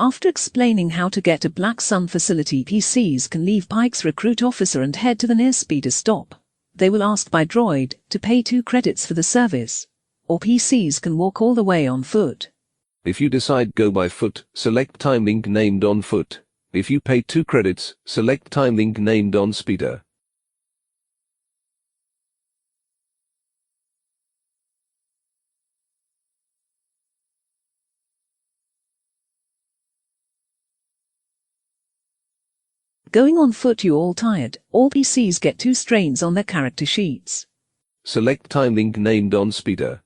After explaining how to get to Black Sun facility, PCs can leave Pike's recruit officer and head to the near speeder stop. They will ask by droid to pay 2 credits for the service. Or PCs can walk all the way on foot. If you decide go by foot, select time link named on foot. If you pay 2 credits, select time link named on speeder. Going on foot, you all tired. All PCs get 2 strains on their character sheets. Select time link named on speeder.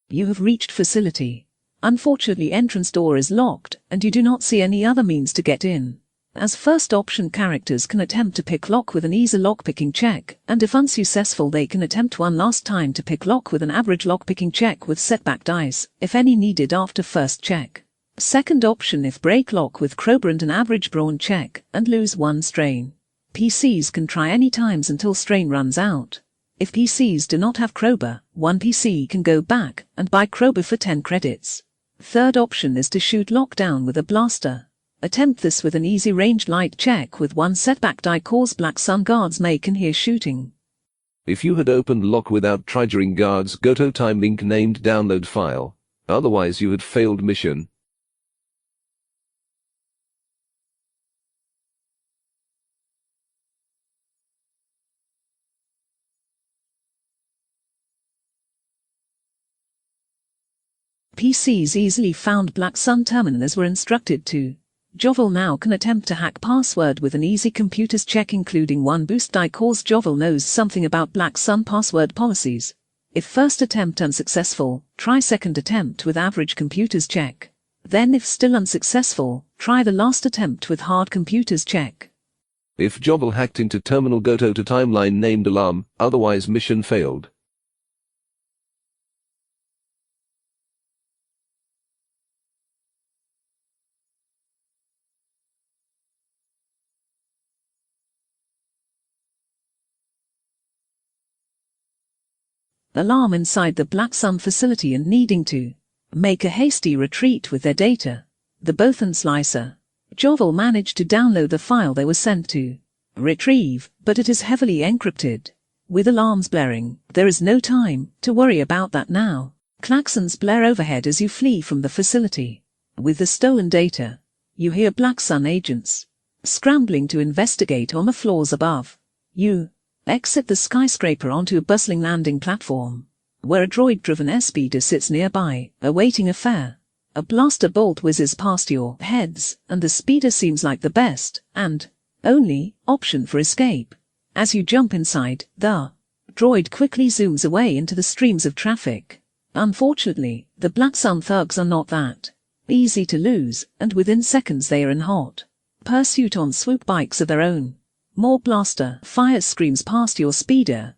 You have reached facility. Unfortunately, entrance door is locked, and you do not see any other means to get in. As first option, characters can attempt to pick lock with an easy lockpicking check, and if unsuccessful they can attempt one last time to pick lock with an average lockpicking check with setback dice, if any needed after first check. Second option, if break lock with crowbar and an average brawn check, and lose 1 strain. PCs can try any times until strain runs out. If PCs do not have crowbar, 1 PC can go back and buy crowbar for 10 credits. Third option is to shoot lockdown with a blaster. Attempt this with an easy ranged light check with 1 setback die, cause Black Sun guards may can hear shooting. If you had opened lock without triggering guards, go to time link named download file. Otherwise you had failed mission. PCs easily found Black Sun terminal as were instructed to. Jovel now can attempt to hack password with an easy computers check, including 1 boost die, cause Jovel knows something about Black Sun password policies. If first attempt unsuccessful, try second attempt with average computers check. Then if still unsuccessful, try the last attempt with hard computers check. If Jovel hacked into terminal, go to timeline named alarm, otherwise mission failed. Alarm inside the Black Sun facility and needing to make a hasty retreat with their data. The Bothan slicer. Jovel managed to download the file they were sent to retrieve, but it is heavily encrypted. With alarms blaring, there is no time to worry about that now. Klaxons blare overhead as you flee from the facility. With the stolen data, you hear Black Sun agents scrambling to investigate on the floors above. You exit the skyscraper onto a bustling landing platform, where a droid-driven airspeeder sits nearby, awaiting a fare. A blaster bolt whizzes past your heads, and the speeder seems like the best, and only, option for escape. As you jump inside, the droid quickly zooms away into the streams of traffic. Unfortunately, the Black Sun thugs are not that easy to lose, and within seconds they are in hot pursuit on swoop bikes of their own. More blaster fire screams past your speeder.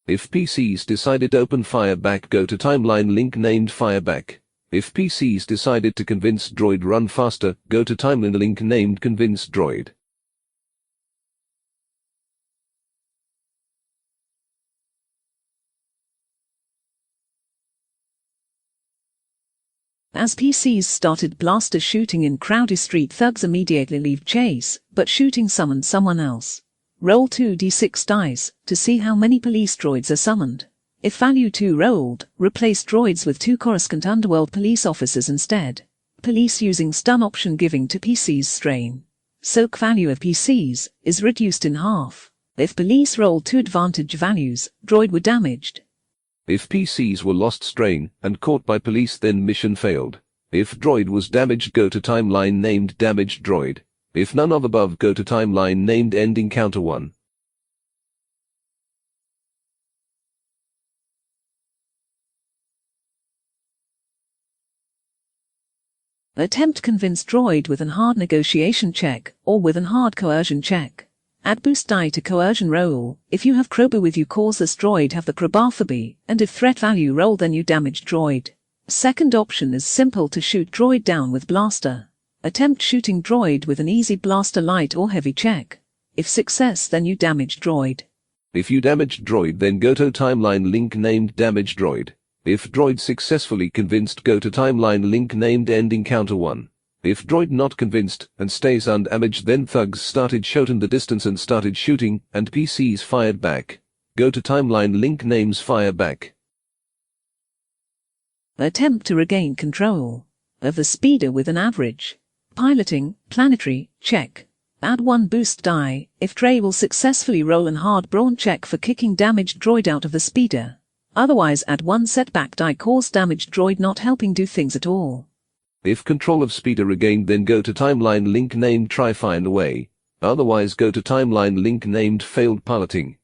If PCs decided to open fire back, go to timeline link named fire back. If PCs decided to convince droid run faster, go to timeline link named convince droid. As PCs started blaster shooting in Crowdy Street, thugs immediately leave chase, but shooting summoned someone else. Roll 2d6 dice to see how many police droids are summoned. If value 2 rolled, replace droids with 2 coruscant underworld police officers instead. Police using stun option giving to PCs strain. Soak value of PCs is reduced in half. If police rolled 2 advantage values, droid were damaged. If PCs were lost strain and caught by police, then mission failed. If droid was damaged, go to timeline named damaged droid. If none of above, go to timeline named end encounter 1. Attempt convince droid with an hard negotiation check or with an hard coercion check. Add boost die to coercion roll. If you have Krober with you, cause this droid have the Krobophobia, and if threat value roll, then you damage droid. Second option is simple to shoot droid down with blaster. Attempt shooting droid with an easy blaster light or heavy check. If success, then you damage droid. If you damage droid, then go to timeline link named damage droid. If droid successfully convinced, go to timeline link named end encounter 1. If droid not convinced and stays undamaged, then thugs started shooting the distance and started shooting, and PCs fired back. Go to timeline link names fire back. Attempt to regain control of the speeder with an average piloting planetary check. Add 1 boost die if Dre will successfully roll an hard brawn check for kicking damaged droid out of the speeder. Otherwise add 1 setback die cause damaged droid not helping do things at all. If control of speeder regained, then go to timeline link named try find away. Otherwise go to timeline link named failed piloting.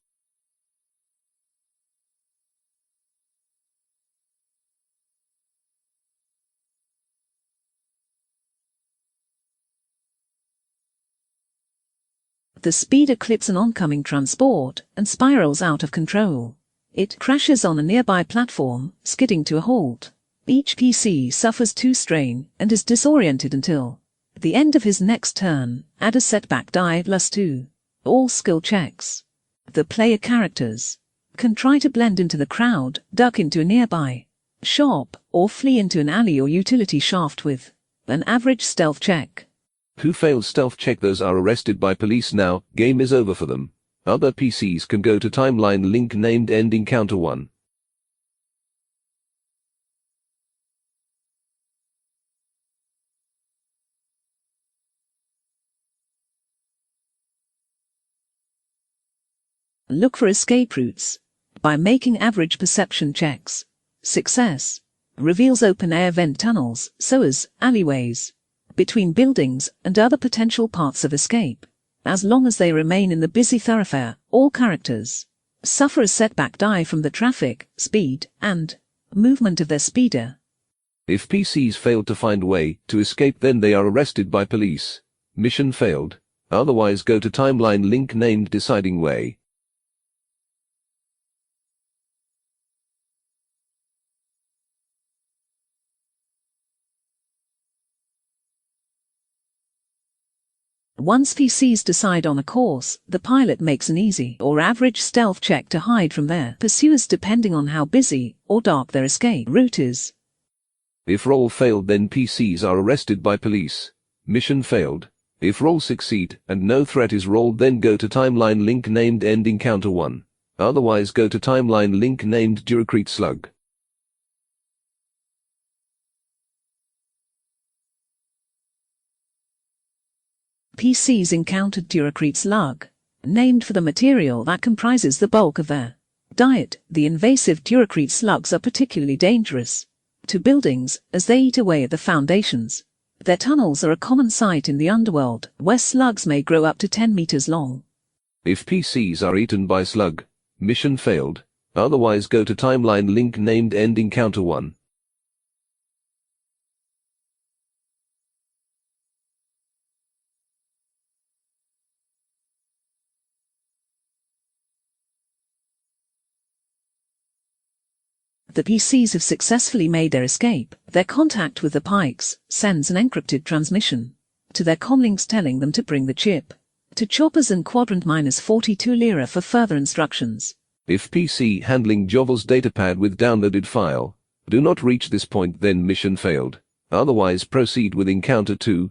The speeder clips an oncoming transport and spirals out of control. It crashes on a nearby platform, skidding to a halt. Each PC suffers 2 strain and is disoriented until the end of his next turn. Add a setback die +2. All skill checks. The player characters can try to blend into the crowd, duck into a nearby shop, or flee into an alley or utility shaft with an average stealth check. Who fails stealth check, those are arrested by police now. Game is over for them. Other PCs can go to timeline link named end encounter 1. Look for escape routes by making average perception checks. Success reveals open air vent tunnels, sewers, alleyways, between buildings and other potential paths of escape. As long as they remain in the busy thoroughfare, all characters suffer a setback die from the traffic, speed, and movement of their speeder. If PCs fail to find a way to escape, then they are arrested by police. Mission failed. Otherwise go to timeline link named deciding way. Once PCs decide on a course, the pilot makes an easy or average stealth check to hide from their pursuers depending on how busy or dark their escape route is. If roll failed, then PCs are arrested by police. Mission failed. If roll succeed and no threat is rolled, then go to timeline link named end encounter 1. Otherwise go to timeline link named Duracrete slug. PCs encountered Duracrete slug, named for the material that comprises the bulk of their diet. The invasive Duracrete slugs are particularly dangerous to buildings as they eat away at the foundations. Their tunnels are a common sight in the underworld, where slugs may grow up to 10 meters long. If PCs are eaten by slug, mission failed. Otherwise go to timeline link named end encounter 1. The PCs have successfully made their escape. Their contact with the Pikes sends an encrypted transmission to their comlinks telling them to bring the chip to choppers and quadrant -42 lira for further instructions. If PC handling Jovel's datapad with downloaded file do not reach this point, then mission failed. Otherwise proceed with encounter 2.